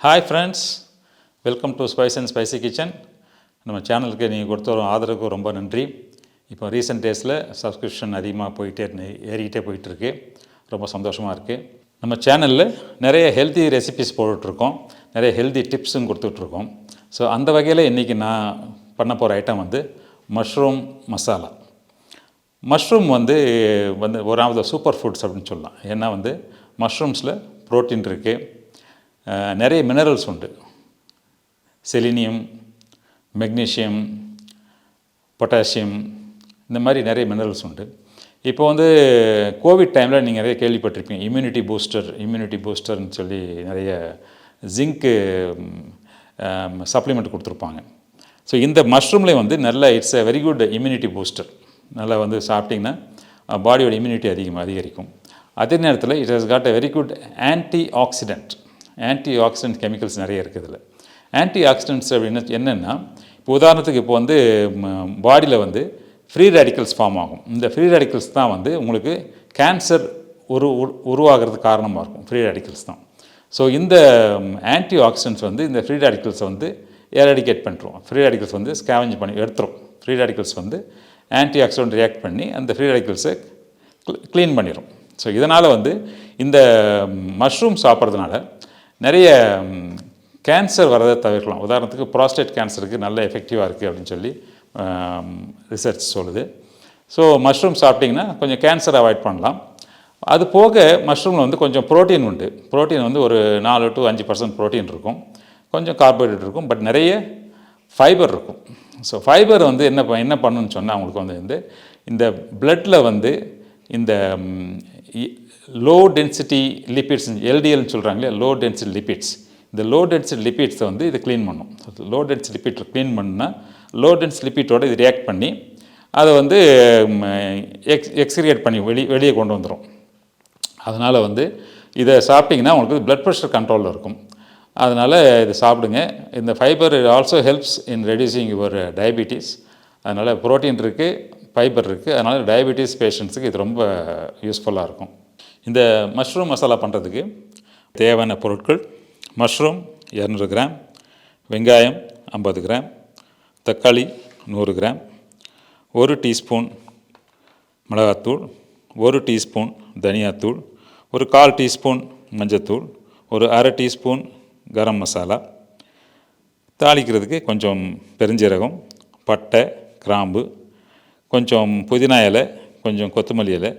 Hi friends, welcome to spice and spicy kitchen. நம்ம சேனலுக்கு நீங்கள் கொடுத்த ஒரு ஆதரவுக்கு ரொம்ப நன்றி. இப்போ ரீசெண்ட் டேஸில் சப்ஸ்கிரிப்ஷன் அதிகமாக ஏறிக்கிட்டே போயிட்டுருக்கு. ரொம்ப சந்தோஷமாக இருக்குது. நம்ம சேனலில் நிறைய ஹெல்த்தி ரெசிபிஸ் போட்டுட்ருக்கோம், நிறைய ஹெல்த்தி டிப்ஸும் கொடுத்துட்ருக்கோம். ஸோ அந்த வகையில் இன்றைக்கி நான் பண்ண போகிற ஐட்டம் வந்து மஷ்ரூம் மசாலா. மஷ்ரூம் வந்து ஒரு ஆஃப் த சூப்பர் ஃபுட்ஸ் அப்படின்னு சொல்லலாம். ஏன்னா வந்து மஷ்ரூம்ஸில் ப்ரோட்டீன் இருக்குது, நிறைய மினரல்ஸ் உண்டு. செலினியம், மெக்னீஷியம், பொட்டாசியம், இந்த மாதிரி நிறைய மினரல்ஸ் உண்டு. இப்போ வந்து கோவிட் டைமில் நீங்கள் நிறைய கேள்விப்பட்டிருப்பீங்க, இம்யூனிட்டி பூஸ்டர்னு சொல்லி நிறைய ஜிங்க்கு சப்ளிமெண்ட் கொடுத்துருப்பாங்க. ஸோ இந்த மஷ்ரூம்லேயே வந்து நல்ல it's a very good immunity booster. நல்லா வந்து சாப்பிட்டிங்கன்னா பாடியோட இம்யூனிட்டி அதிகரிக்கும். அதே நேரத்தில் it has got a very good anti accident chemicals நிறைய இருக்குது இதில். ஆன்டி ஆக்சிடென்ட்ஸ் அப்படின்னா என்னென்னா, இப்போ உதாரணத்துக்கு இப்போ வந்து பாடியில் வந்து ஃப்ரீ ரேடிக்கல்ஸ் ஃபார்ம் ஆகும். இந்த ஃப்ரீ ரேடிக்கல்ஸ் தான் வந்து உங்களுக்கு கேன்சர் உருவாகிறதுக்கு காரணமாக இருக்கும். ஃப்ரீ ரேடிக்கல்ஸ் தான். ஸோ இந்த ஆன்டி ஆக்சிடென்ட்ஸ் வந்து இந்த ஃப்ரீ ரேடிக்கல்ஸை வந்து எராடிகேட் பண்ணிடுவோம். ஃப்ரீ ரேடிக்கல்ஸ் வந்து ஸ்கேவெஞ்ச் பண்ணி எடுத்துரும். ஃப்ரீ ரேடிக்கல்ஸ் வந்து ஆன்டி ஆக்சிடென்ட் ரியாக்ட் பண்ணி அந்த ஃப்ரீ ரேடிக்கல்ஸை க்ளீன் பண்ணிடும். ஸோ இதனால் வந்து இந்த மஷ்ரூம் சாப்பிட்றதுனால நிறைய கேன்சர் வரதை தவிர்க்கலாம். உதாரணத்துக்கு ப்ராஸ்டேட் கேன்சருக்கு நல்ல எஃபெக்டிவாக இருக்குது அப்படின்னு சொல்லி ரிசர்ச் சொல்லுது. ஸோ மஷ்ரூம் சாப்பிட்டிங்கன்னா கொஞ்சம் கேன்சர் அவாய்ட் பண்ணலாம். அது போக மஷ்ரூமில் வந்து கொஞ்சம் ப்ரோட்டீன் உண்டு. ப்ரோட்டீன் வந்து ஒரு 4 to 5% ப்ரோட்டீன் இருக்கும், கொஞ்சம் கார்போஹைட்ரேட் இருக்கும், பட் நிறைய ஃபைபர் இருக்கும். ஸோ ஃபைபர் வந்து என்ன பண்ணுன்னு சொன்னால் அவங்களுக்கு வந்து இந்த பிளட்டில் வந்து இந்த லோ டென்சிட்டி லிப்பிட்ஸ், எல்டிஎல்னு சொல்கிறாங்களே, லோ டென்சிட்டி லிப்பிட்ஸ், இந்த லோ டென்சிட்டி லிப்பிட்ஸை வந்து இது க்ளீன் பண்ணும். லோ டென்சிட்டி லிப்பிட் க்ளீன் பண்ணால் லோ டென்சிட்டி லிப்பிட்டோடு இது ரியாக்ட் பண்ணி அதை வந்து எக்ஸ்கிரியேட் பண்ணி வெளியே கொண்டு வந்துடும். அதனால் வந்து இதை சாப்பிட்டிங்கன்னா உங்களுக்கு ப்ளட் ப்ரெஷர் கண்ட்ரோலில் இருக்கும். அதனால் இதை சாப்பிடுங்க. இந்த fibre also helps in reducing your diabetes. அதனால் ப்ரோட்டீன் இருக்குது, ஃபைபர் இருக்குது. அதனால் டயபிட்டிஸ் பேஷண்ட்ஸுக்கு இது ரொம்ப யூஸ்ஃபுல்லாக இருக்கும். இந்த மஷ்ரூம் மசாலா பண்ணுறதுக்கு தேவையான பொருட்கள்: மஷ்ரூம் 200 கிராம், வெங்காயம் 50 கிராம், தக்காளி 100 கிராம், 1 டீஸ்பூன் மிளகாத்தூள், 1 டீஸ்பூன் தனியாத்தூள், ஒரு 1/4 டீஸ்பூன் மஞ்சத்தூள், ஒரு 1/2 டீஸ்பூன் கரம் மசாலா, தாளிக்கிறதுக்கு கொஞ்சம் பெருஞ்சீரகம், பட்டை, கிராம்பு, கொஞ்சம் புதினா இலை, கொஞ்சம் கொத்தமல்லி இலை,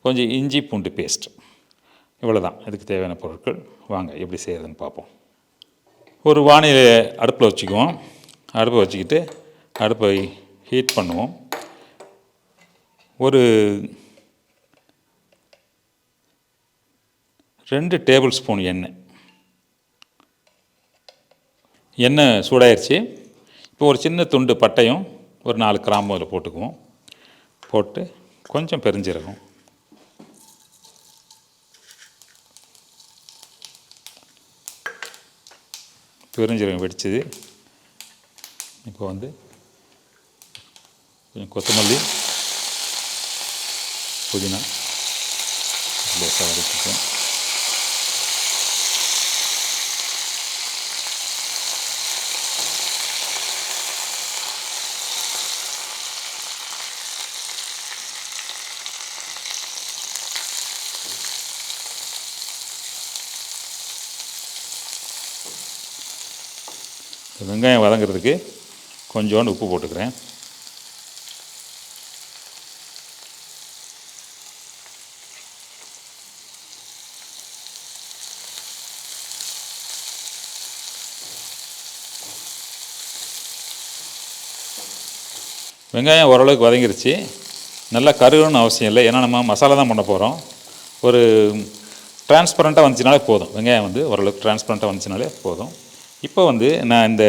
கொஞ்சம் இஞ்சி பூண்டு பேஸ்ட். இவ்வளோ தான் இதுக்கு தேவையான பொருட்கள். வாங்க எப்படி செய்கிறதுன்னு பார்ப்போம். ஒரு வானிலையை அடுப்பில் வச்சுக்குவோம். அடுப்பை வச்சுக்கிட்டு அடுப்பை ஹீட் பண்ணுவோம். ஒரு 2 டேபிள் ஸ்பூன் எண்ணெய் சூடாயிருச்சு. இப்போ ஒரு சின்ன துண்டு பட்டையும் ஒரு 4 கிராம்பு அதில் போட்டுக்குவோம். போட்டு கொஞ்சம் பெருஞ்சீரகம், வெடிச்சது. இப்போ வந்து கொஞ்சம் கொத்தமல்லி, புதினா லேசாக வதக்கிக்குவோம். வெங்காயம் வதங்கிறதுக்கு கொஞ்சோண்டு உப்பு போட்டுக்கிறேன். வெங்காயம் ஓரளவுக்கு வதங்கிருச்சு. நல்லா கருகணும்னு அவசியம் இல்லை, ஏன்னா நம்ம மசாலா தான் பண்ண போகிறோம். ஒரு டிரான்ஸ்பரண்ட்டாக வந்துச்சுனாலே போதும். வெங்காயம் வந்து ஓரளவுக்கு டிரான்ஸ்பரண்ட்டாக வந்துச்சுனாலே போதும். இப்போ வந்து நான் இந்த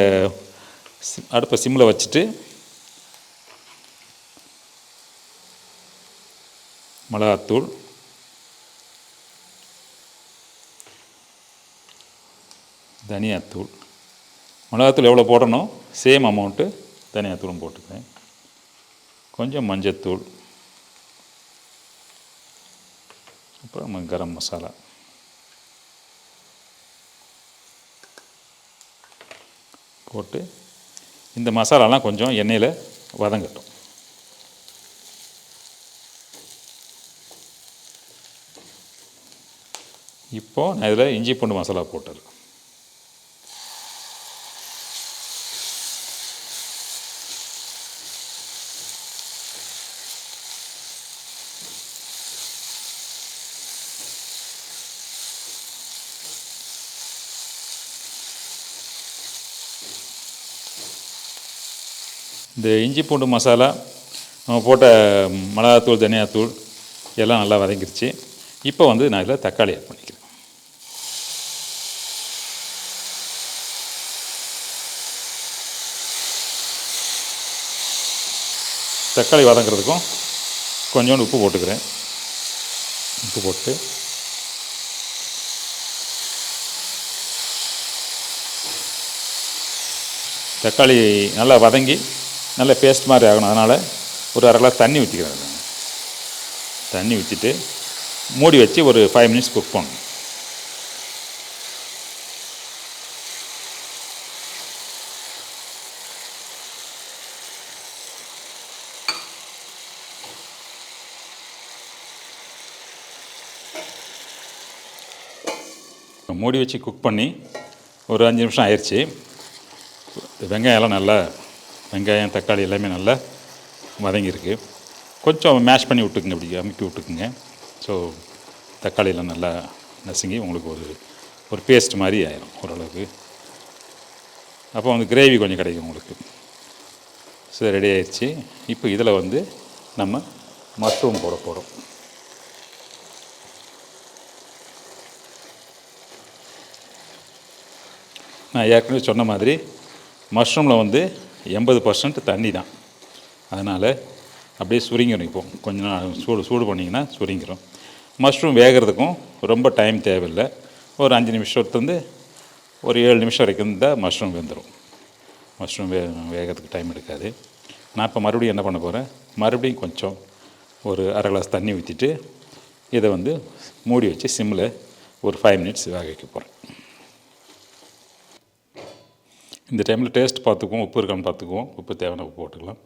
அடுப்பை சிம்மில் வச்சுட்டு மிளகாத்தூள், தனியாத்தூள், மிளகாத்தூள் எவ்வளோ போடணும் சேம் அமௌண்ட்டு தனியாத்தூளும் போட்டுக்கிறேன். கொஞ்சம் மஞ்சத்தூள், அப்புறம் கரம் மசாலா, போட்டு இந்த மசாலாலாம் கொஞ்சம் எண்ணெயில் வதங்கட்டும். இப்போது நான் இதில் இஞ்சி பூண்டு மசாலா போட்டுருக்கேன். இந்த இஞ்சி பூண்டு மசாலா நம்ம போட்ட மிளகாத்தூள், தனியாத்தூள் எல்லாம் நல்லா வதங்கிருச்சு. இப்போ வந்து நான் இதில் தக்காளி ஆட் பண்ணிக்கிறேன். தக்காளி வதங்கிறதுக்கும் கொஞ்சோண்டு உப்பு போட்டுக்கிறேன். உப்பு போட்டு தக்காளி நல்லா வதங்கி நல்ல பேஸ்ட் மாதிரி ஆகணும். அதனால் ஒரு அரை கிளாஸ் தண்ணி ஊற்றிக்கிறேன். தண்ணி ஊற்றிட்டு மூடி வச்சு ஒரு 5 மினிட்ஸ் குக் பண்ணணும். மூடி வச்சு குக் பண்ணி ஒரு 5 நிமிஷம் ஆயிடுச்சு. வெங்காயம்லாம் நல்லா, வெங்காயம் தக்காளி எல்லாமே நல்லா வதங்கியிருக்கு. கொஞ்சம் மேஷ் பண்ணி விட்டுக்குங்க, இப்படி அமுக்கி விட்டுக்குங்க. ஸோ தக்காளியெல்லாம் நல்லா நசுங்கி உங்களுக்கு ஒரு பேஸ்ட் மாதிரி ஆயிரும் ஓரளவுக்கு. அப்போ வந்து கிரேவி கொஞ்சம் கிடைக்கும் உங்களுக்கு. ஸோ ரெடி ஆயிடுச்சு. இப்போ இதில் வந்து நம்ம மஷ்ரூம் போட போகிறோம். நான் ஏற்கனவே சொன்ன மாதிரி மஷ்ரூமில் வந்து 80% தண்ணி தான். அதனால் அப்படியே சுருங்கிடும். இப்போ கொஞ்சம் நாள் சூடு பண்ணிங்கன்னா சுருங்கிடும். மஷ்ரூம் வேகிறதுக்கும் ரொம்ப டைம் தேவையில்லை. ஒரு 5 நிமிஷத்துலேருந்து ஒரு 7 நிமிஷம் வரைக்கும் தான் மஷ்ரூம் வெந்துடும். மஷ்ரூம் வேகிறதுக்கு டைம் எடுக்காது. நான் இப்போ மறுபடியும் என்ன பண்ண போகிறேன், மறுபடியும் கொஞ்சம் ஒரு அரை கிளாஸ் தண்ணி ஊற்றிட்டு இதை வந்து மூடி வச்சு சிம்மில் ஒரு 5 மினிட்ஸ் வேக வைக்க போகிறேன். இந்த டைமில் டேஸ்ட் பார்த்துக்குவோம், உப்பு இருக்கான்னு பார்த்துக்குவோம். உப்பு தேவையான உப்பு போட்டுக்கலாம்.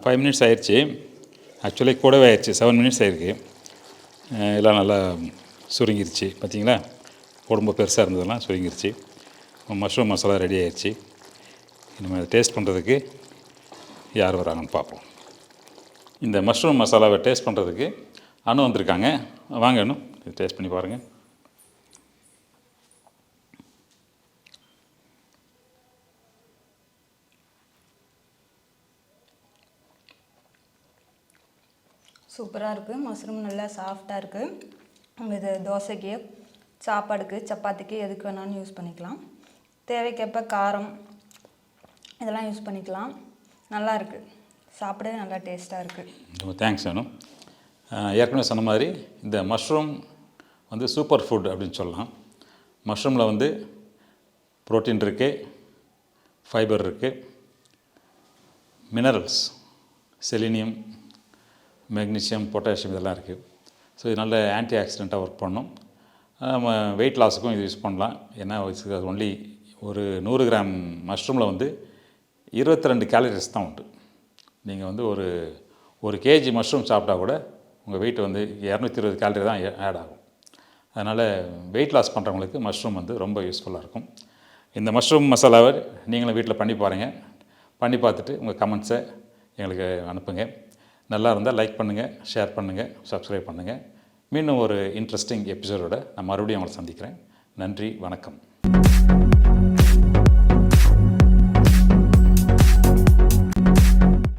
ஃபைவ் மினிட்ஸ் ஆயிடுச்சு. ஆக்சுவலி கூடவே ஆயிடுச்சு, 7 மினிட்ஸ் ஆயிருக்கு. எல்லாம் நல்லா சுருங்கிருச்சு. பார்த்தீங்களா, உடம்பு பெருசாக இருந்ததெல்லாம் சுருங்கிருச்சு. மஷ்ரூம் மசாலா ரெடி ஆயிடுச்சு. நம்ம டேஸ்ட் பண்ணுறதுக்கு யார் வராங்கன்னு பார்ப்போம். இந்த மஷ்ரூம் மசாலாவை டேஸ்ட் பண்ணுறதுக்கு அனு வந்திருக்காங்க. வாங்க அனு, டேஸ்ட் பண்ணி பாருங்கள். சூப்பராக இருக்குது. மஷ்ரூம் நல்லா சாஃப்டாக இருக்குது. இது தோசைக்கு, சாப்பாடுக்கு, சப்பாத்திக்கு எதுக்கு வேணாலும் யூஸ் பண்ணிக்கலாம். தேவைக்கேற்ப காரம் இதெல்லாம் யூஸ் பண்ணிக்கலாம். நல்லா இருக்குது, சாப்பிடவே நல்லா டேஸ்ட்டாக இருக்குது. ரொம்ப தேங்க்ஸ் அனு. ஏற்கனவே சொன்ன மாதிரி இந்த மஷ்ரூம் வந்து சூப்பர் ஃபுட் அப்படின்னு சொல்லலாம். மஷ்ரூமில் வந்து ப்ரோட்டீன் இருக்குது, ஃபைபர் இருக்குது, மினரல்ஸ், செலினியம், மெக்னீஷியம், பொட்டாசியம் இதெல்லாம் இருக்குது. ஸோ இது நல்ல ஆன்டி ஆக்சிடெண்ட்டாக ஒர்க் பண்ணும். நம்ம வெயிட் லாஸுக்கும் இது யூஸ் பண்ணலாம். ஏன்னா ஒன்லி ஒரு 100 கிராம் மஷ்ரூமில் வந்து 22 கேலரிஸ் தான் உண்டு. நீங்கள் வந்து ஒரு கேஜி மஷ்ரூம் சாப்பிட்டா கூட உங்கள் வெயிட் வந்து 220 கேலரி தான் ஆட் ஆகும். அதனால் வெயிட் லாஸ் பண்ணுறவங்களுக்கு மஷ்ரூம் வந்து ரொம்ப யூஸ்ஃபுல்லாக இருக்கும். இந்த மஷ்ரூம் மசாலாவை நீங்களும் வீட்டில் பண்ணி பாருங்கள். பண்ணி பார்த்துட்டு உங்கள் கமெண்ட்ஸை எங்களுக்கு அனுப்புங்க. நல்லா இருந்தால் லைக் பண்ணுங்கள், ஷேர் பண்ணுங்கள், சப்ஸ்கிரைப் பண்ணுங்கள். மீண்டும் ஒரு இன்ட்ரெஸ்டிங் எபிசோடோட நான் மறுபடியும் உங்களை சந்திக்கிறேன். நன்றி, வணக்கம்.